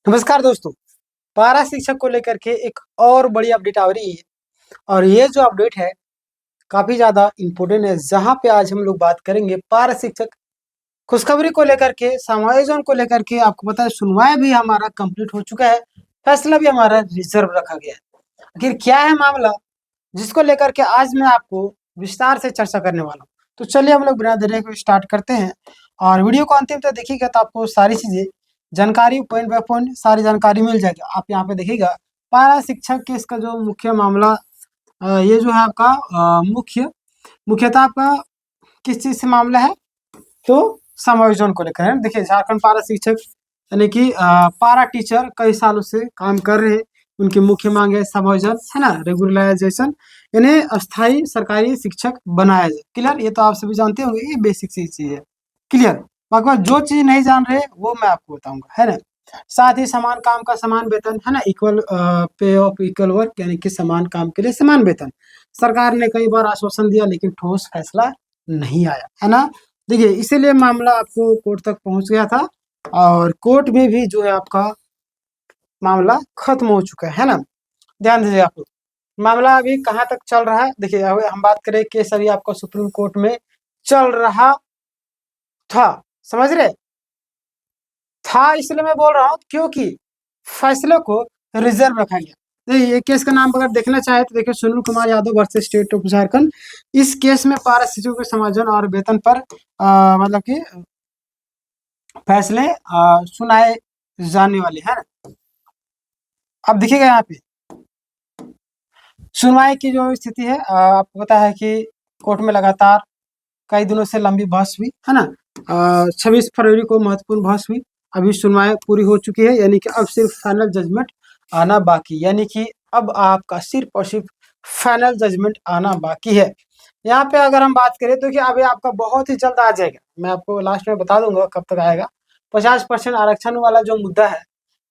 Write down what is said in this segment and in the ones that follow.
नमस्कार दोस्तों, पारा शिक्षक को लेकर के एक और बड़ी अपडेट आ रही है और ये जो अपडेट है काफ़ी ज़्यादा इम्पोर्टेंट है, जहाँ पे आज हम लोग बात करेंगे पारा शिक्षक खुशखबरी को लेकर के, समायोजन को लेकर के। आपको पता है सुनवाई भी हमारा कंप्लीट हो चुका है, फैसला भी हमारा रिजर्व रखा गया है। आखिर क्या है मामला, जिसको लेकर के आज मैं आपको विस्तार से चर्चा करने वाला हूँ। तो चलिए हम लोग बिना देरी को स्टार्ट करते हैं और वीडियो को अंतिम तक देखिएगा तो आपको सारी चीज़ें जानकारी पॉइंट बाय पॉइंट सारी जानकारी मिल जाएगी। आप यहाँ पे देखिएगा पारा शिक्षक के इसका जो मुख्य मामला ये जो है आपका मुख्यतः आपका किस चीज़ से मामला है, तो समायोजन को लेकर है। देखिए झारखंड पारा शिक्षक यानी कि पारा टीचर कई सालों से काम कर रहे हैं। उनकी मुख्य मांग है समायोजन, है ना, रेगुलराइजेशन, यानी अस्थायी सरकारी शिक्षक बनाया जाए। क्लियर, ये तो आप सभी जानते होंगे, ये बेसिक सी चीज है। क्लियर, बाकी बात जो चीज नहीं जान रहे वो मैं आपको बताऊंगा, है ना। साथ ही समान काम का समान वेतन, है ना, equal pay of equal work, यानी कि समान काम के लिए समान वेतन। सरकार ने कई बार आश्वासन दिया लेकिन ठोस फैसला नहीं आया, है ना। देखिए इसीलिए मामला आपको कोर्ट तक पहुंच गया था और कोर्ट में भी जो है आपका मामला खत्म हो चुका है ना। ध्यान दीजिए आप लोग, मामला अभी कहाँ तक चल रहा है। देखिए अभी हम बात करें केस अभी आपका सुप्रीम कोर्ट में चल रहा था, समझ रहे था, इसलिए मैं बोल रहा हूँ क्योंकि फैसले को रिजर्व रखा गया। देखिए ये केस का नाम अगर देखना चाहे तो देखिए Sunil Kumar Yadav versus state of Jharkhand. इस केस में पारा शिक्षकों के समायोजन और वेतन पर मतलब कि फैसले सुनाए जाने वाले हैं। अब देखिएगा यहाँ पे सुनवाई की जो स्थिति है, आपको पता है कि कोर्ट में लगातार कई दिनों से लंबी बहस हुई, है ना। 26 फरवरी को महत्वपूर्ण बहस हुई। अभी सुनवाई पूरी हो चुकी है, यानी कि अब सिर्फ फाइनल जजमेंट आना बाकी, यानी कि अब आपका सिर्फ और सिर्फ फाइनल जजमेंट आना बाकी है। यहाँ पे अगर हम बात करें तो कि अभी आपका बहुत ही जल्द आ जाएगा, मैं आपको लास्ट में बता दूंगा कब तक आएगा। 50% आरक्षण वाला जो मुद्दा है,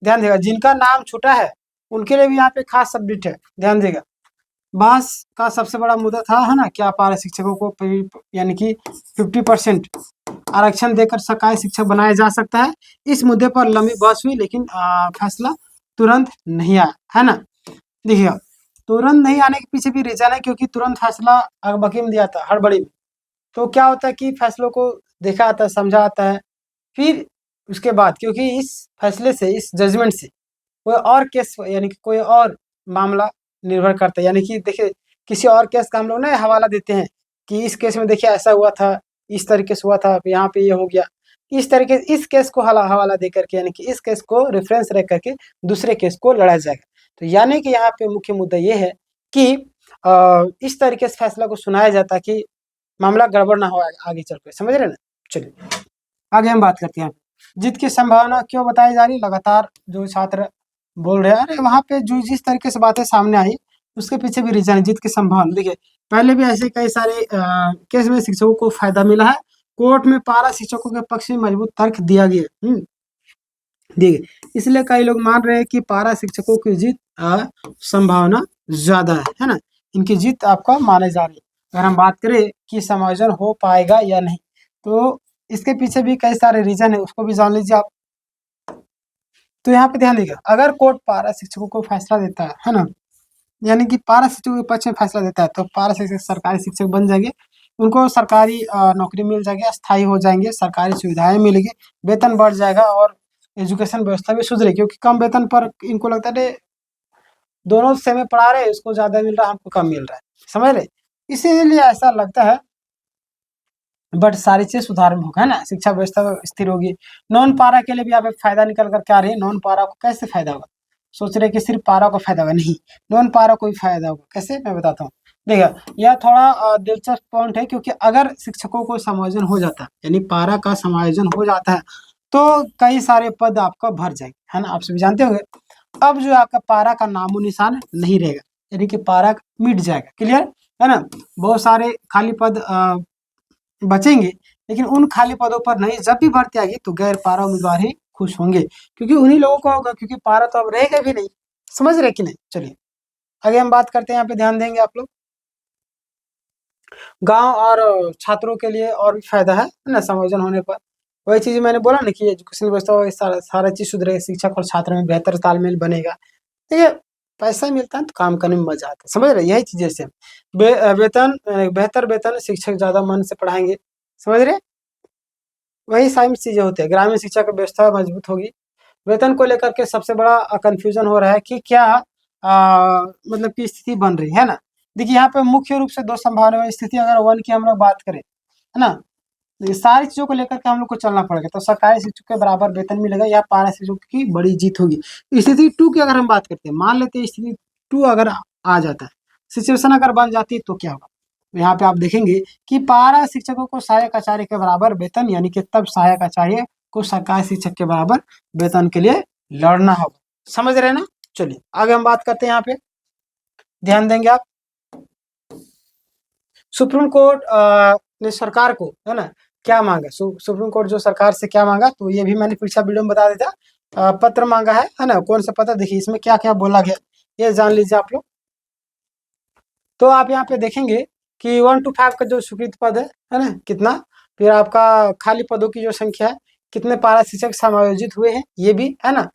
ध्यान देगा, जिनका नाम छूटा है उनके लिए भी यहाँ पे खास अपडेट है, ध्यान देगा। बहस का सबसे बड़ा मुद्दा था, है ना, क्या पारा शिक्षकों को यानी कि 50% आरक्षण देकर सरकारी शिक्षक बनाया जा सकता है। इस मुद्दे पर लंबी बहस हुई लेकिन फैसला तुरंत नहीं आया, है ना। देखिए तुरंत नहीं आने के पीछे भी रीजन है, क्योंकि तुरंत फैसला अगबकी में दिया था, हड़बड़ी में। तो क्या होता है कि फैसलों को देखा आता है, समझा आता है, फिर उसके बाद क्योंकि इस फैसले से, इस जजमेंट से कोई और केस यानी कि कोई और मामला निर्भर करता है। यानी कि देखिए किसी और केस का हम लोग ना हवाला देते हैं कि इस केस में देखिए ऐसा हुआ था, इस तरीके से हुआ था, यहाँ पे ये हो गया। इस तरीके इस केस को हवाला दे करके, यानी कि इस केस को रेफरेंस रख करके दूसरे केस को लड़ा जाएगा। तो यानी कि यहाँ पे मुख्य मुद्दा ये है कि इस तरीके से फैसला को सुनाया जाता है कि मामला गड़बड़ ना हो आगे चल के, समझ रहे ना। चलिए आगे हम बात करते हैं। जीत की संभावना क्यों बताई जा रही, लगातार जो छात्र बोल रहे हैं, अरे वहाँ पे जो जिस तरीके से बातें सामने आई उसके पीछे भी रीजन है। जीत की संभावना देखिए, पहले भी ऐसे कई सारे केस में शिक्षकों को फायदा मिला है। कोर्ट में पारा शिक्षकों के पक्ष में मजबूत तर्क दिया गया। देखिए इसलिए कई लोग मान रहे हैं कि पारा शिक्षकों की जीत संभावना ज्यादा है ना। इनकी जीत आपका माने जा रही है। अगर हम बात करें कि समायोजन हो पाएगा या नहीं, तो इसके पीछे भी कई सारे रीजन है, उसको भी जान लीजिए आप। तो यहाँ पे ध्यान दीजिएगा, अगर कोर्ट पारा शिक्षकों को फैसला देता है ना, यानी कि पारा शिक्षकों के पक्ष में फैसला देता है, तो पारा शिक्षक सरकारी शिक्षक बन जाएंगे। उनको सरकारी नौकरी मिल जाएगी, अस्थायी हो जाएंगे, सरकारी सुविधाएं मिलेगी, वेतन बढ़ जाएगा और एजुकेशन व्यवस्था भी सुधरेगी, क्योंकि कम वेतन पर इनको लगता है दोनों सेम में पढ़ा रहे, उसको ज्यादा मिल रहा है, हमको कम मिल रहा है, समझ रहे। इसीलिए ऐसा लगता है, बट सारी चीज सुधार में होगा, है ना। शिक्षा व्यवस्था स्थिर होगी। नॉन पारा के लिए भी यहाँ पे फायदा निकल कर क्या रही है, नॉन पारा को कैसे फायदा होगा। सोच रहे कि सिर्फ पारा को फायदा होगा, नहीं, नॉन पारा को भी फायदा होगा। कैसे, मैं बताता हूँ। देखिए यह थोड़ा दिलचस्प पॉइंट है, क्योंकि अगर शिक्षकों को समायोजन हो जाता है, यानी पारा का समायोजन हो जाता है, तो कई सारे पद आपका भर जाएंगे, है ना। आप सभी जानते होंगे अब जो आपका पारा का नामो निशान नहीं रहेगा, यानी कि पारा मिट जाएगा। क्लियर है ना। बहुत सारे खाली पद बचेंगे, लेकिन उन खाली पदों पर नहीं, जब भी भर्ती आएगी तो गैर पारा उम्मीदवार ही खुश होंगे, क्योंकि उन्हीं लोगों को होगा, क्योंकि पारा तो अब रहेगा भी नहीं। समझ रहे कि नहीं। चलिए आगे हम बात करते हैं, यहाँ पे ध्यान देंगे आप लोग। गांव और छात्रों के लिए और भी फायदा है ना समायोजन होने पर। वही चीज़ मैंने बोला ना कि एजुकेशन व्यवस्था और सारा सारा चीज़ सुधरेगा, शिक्षक और छात्र में बेहतर तालमेल बनेगा। देखिए, पैसा मिलता है तो काम करने में मज़ा आता है, समझ रहे हैं? यही चीज़ जैसे वेतन बेहतर वेतन, शिक्षक ज़्यादा मन से पढ़ाएँगे, समझ रहे हैं? वही सारी चीज़ें होती हैं, ग्रामीण शिक्षा की व्यवस्था मजबूत होगी। वेतन को लेकर के सबसे बड़ा कन्फ्यूज़न हो रहा है कि क्या मतलब की स्थिति बन रही है ना? देखिए, यहाँ पे मुख्य रूप से 2 संभावना वाली स्थिति, अगर 1 की हम लोग बात करें, है ना? तो ये सारी चीज़ों को लेकर के हम लोग को चलना पड़ेगा, तो सरकारी शिक्षक के बराबर वेतन मिलेगा या पारा शिक्षक की बड़ी जीत होगी। स्थिति 2 की अगर हम बात करते हैं, मान लेते हैं स्थिति 2 अगर आ जाता है, सिचुएशन अगर बन जाती है तो क्या होगा? यहाँ पे आप देखेंगे कि पारा शिक्षकों को सहायक आचार्य के बराबर वेतन, यानी कि तब सहायक आचार्य को सरकारी शिक्षक के बराबर वेतन के लिए लड़ना होगा। समझ रहे हैं ना? चलिए आगे हम बात करते हैं। यहाँ पे ध्यान देंगे आप, सुप्रीम कोर्ट ने सरकार को, है ना, क्या मांगा? सुप्रीम कोर्ट जो सरकार से क्या मांगा, तो ये भी मैंने पिछला वीडियो में बता दिया था। पत्र मांगा है ना? कौन सा पत्र? देखिए इसमें क्या क्या बोला गया, ये जान लीजिए आप लोग। तो आप यहाँ पे देखेंगे कि 1 to 5 का जो स्वीकृत पद है ना, कितना, फिर आपका खाली पदों की जो संख्या है, कितने पारा शिक्षक समायोजित हुए हैं, ये भी है ना,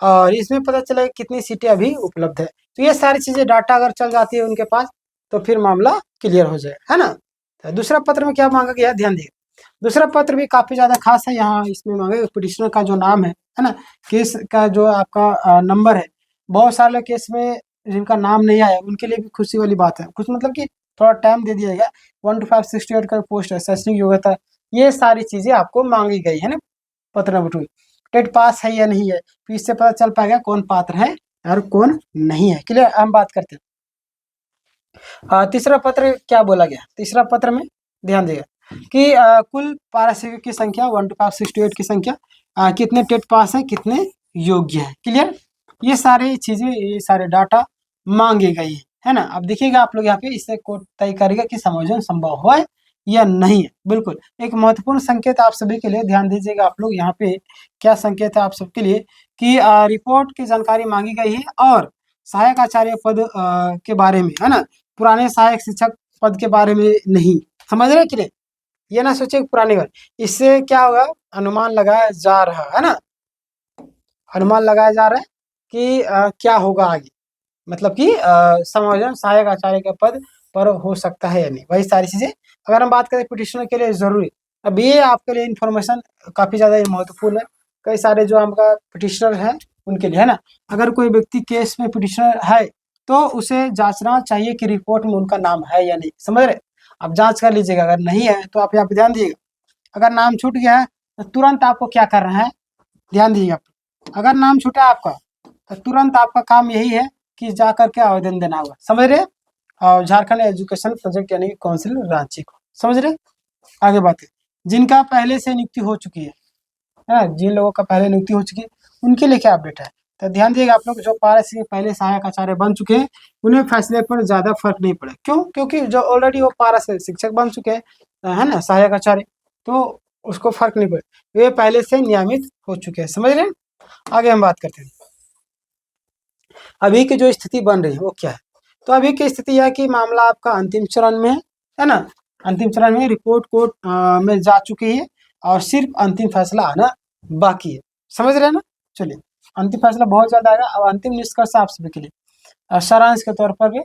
और इसमें पता चला कितनी सीटें अभी उपलब्ध है। तो ये सारी चीजें डाटा अगर चल जाती है उनके पास, तो फिर मामला क्लियर हो जाए, है ना। तो दूसरा पत्र में क्या मांगा गया, ध्यान दिए। दूसरा पत्र भी काफी ज्यादा खास है, यहाँ इसमें मांगे पिटिशनर का जो नाम है ना, केस का जो आपका नंबर है। बहुत सारे केस में जिनका नाम नहीं आया उनके लिए भी खुशी वाली बात है, कुछ मतलब कि थोड़ा टाइम दे दिया गया। 1 to 5 68 का पोस्ट है, शैक्षणिक योग्यता, ये सारी चीजें आपको मांगी गई है ना। पत्र नंबर 2, टेट पास है या नहीं है, फिर इससे पता चल पाएगा कौन पात्र है और कौन नहीं है। क्लियर, हम बात करते हैं। तीसरा पत्र क्या बोला गया, तीसरा पत्र में ध्यान देगा कि कुल पारा शिक्षक की संख्या 1 to 5 68 की संख्या, कितने टेट पास है, कितने योग्य है। क्लियर, ये सारी चीजें, ये सारे डाटा मांगे गए हैं, है ना। अब देखिएगा आप लोग यहाँ पे, इससे कोर्ट तय करेगा कि समायोजन संभव है या नहीं है। बिल्कुल एक महत्वपूर्ण संकेत आप सभी के लिए, ध्यान दीजिएगा आप लोग। यहाँ पे क्या संकेत है आप सबके लिए कि रिपोर्ट की जानकारी मांगी गई है और सहायक आचार्य पद के बारे में, है ना, पुराने सहायक शिक्षक पद के बारे में नहीं। समझ रहे कि नहीं? ये ना सोचे पुराने बारे, इससे क्या होगा, अनुमान लगाया जा रहा है ना, अनुमान लगाया जा रहा है कि क्या होगा आगे, मतलब कि समायोजन सहायक आचार्य के पद पर हो सकता है या नहीं, वही सारी चीजें अगर हम बात करें पिटिशनर के लिए जरूरी। अब ये आपके लिए इन्फॉर्मेशन काफी ज्यादा महत्वपूर्ण है, कई सारे जो आपका पिटिशनर है उनके लिए, है ना। अगर कोई व्यक्ति केस में पिटिशनर है तो उसे जांचना चाहिए कि रिपोर्ट में उनका नाम है या नहीं, समझ रहे। आप जांच कर लीजिएगा, अगर नहीं है तो आप यहाँ पे ध्यान दीजिएगा। अगर नाम छूट गया है तो तुरंत आपको क्या करना है, ध्यान दीजिएगा। अगर नाम छूटा आपका तो तुरंत आपका काम यही है कि जा करके आवेदन देना होगा, समझ रहे। और झारखंड एजुकेशन प्रोजेक्ट यानी कि काउंसिल रांची को, समझ रहे। आगे बात है, जिनका पहले से नियुक्ति हो चुकी है ना, जिन लोगों का पहले नियुक्ति हो चुकी है उनके लिए क्या अपडेट है। तो ध्यान दिएगा आप लोग, जो पारा से पहले सहायक आचार्य बन चुके हैं उन्हें फैसले पर ज्यादा फर्क नहीं पड़े। क्यों? क्योंकि जो ऑलरेडी वो पारा से शिक्षक बन चुके हैं, है ना, सहायक आचार्य, तो उसको फर्क नहीं पड़े, वे पहले से नियमित हो चुके हैं, समझ रहे हैं। आगे हम बात करते हैं, अभी की जो स्थिति बन रही है वो क्या है। तो अभी की स्थिति यह है कि मामला आपका अंतिम चरण में है ना, अंतिम चरण में रिपोर्ट कोर्ट में जा चुकी है और सिर्फ अंतिम फैसला आना बाकी है, समझ रहे हैं ना। चलिए, अंतिम फैसला बहुत ज्यादा आएगा। अब अंतिम निष्कर्ष आप सभी के लिए सारांश के तौर पर भी,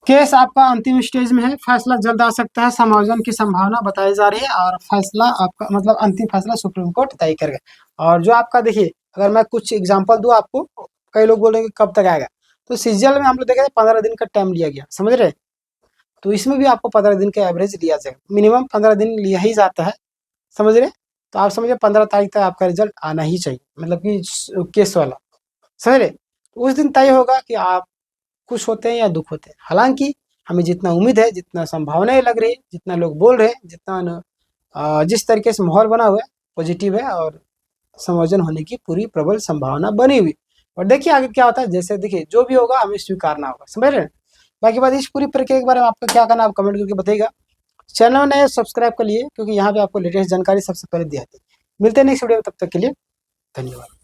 केस आपका अंतिम स्टेज में है, फैसला जल्द आ सकता है, समायोजन की संभावना बताई जा रही है और फैसला आपका मतलब अंतिम फैसला सुप्रीम कोर्ट तय करेगा। और जो आपका देखिए, अगर मैं कुछ एग्जांपल दूं आपको, कई लोग बोलेंगे कब तक आएगा, तो सीजीएल में हम लोग देखे 15 दिन का टाइम लिया गया, समझ रहे। तो इसमें भी आपको 15 दिन का एवरेज लिया जाएगा, मिनिमम 15 दिन लिया ही जाता है, समझ रहे। तो आप समझिए 15 तारीख तक आपका रिजल्ट आना ही चाहिए, मतलब कि केस वाला, समझ रहे। उस दिन तय होगा कि आप खुश होते हैं या दुख होते हैं। हालांकि हमें जितना उम्मीद है, जितना संभावनाएं लग रही है, जितना लोग बोल रहे हैं, जितना जिस तरीके से माहौल बना हुआ है पॉजिटिव है और समायोजन होने की पूरी प्रबल संभावना बनी हुई। और देखिए आगे क्या होता है, जैसे देखिए जो भी होगा हमें स्वीकारना होगा, समझ रहे हैं। बाकी बात इस पूरी प्रक्रिया के बारे में आपका क्या करना है, आप कमेंट करके बताइएगा। चैनल ने सब्सक्राइब कर लिए, क्योंकि यहाँ पे आपको लेटेस्ट जानकारी सबसे पहले दी जाती है। मिलते हैं नेक्स्ट वीडियो में, तब तक के लिए धन्यवाद।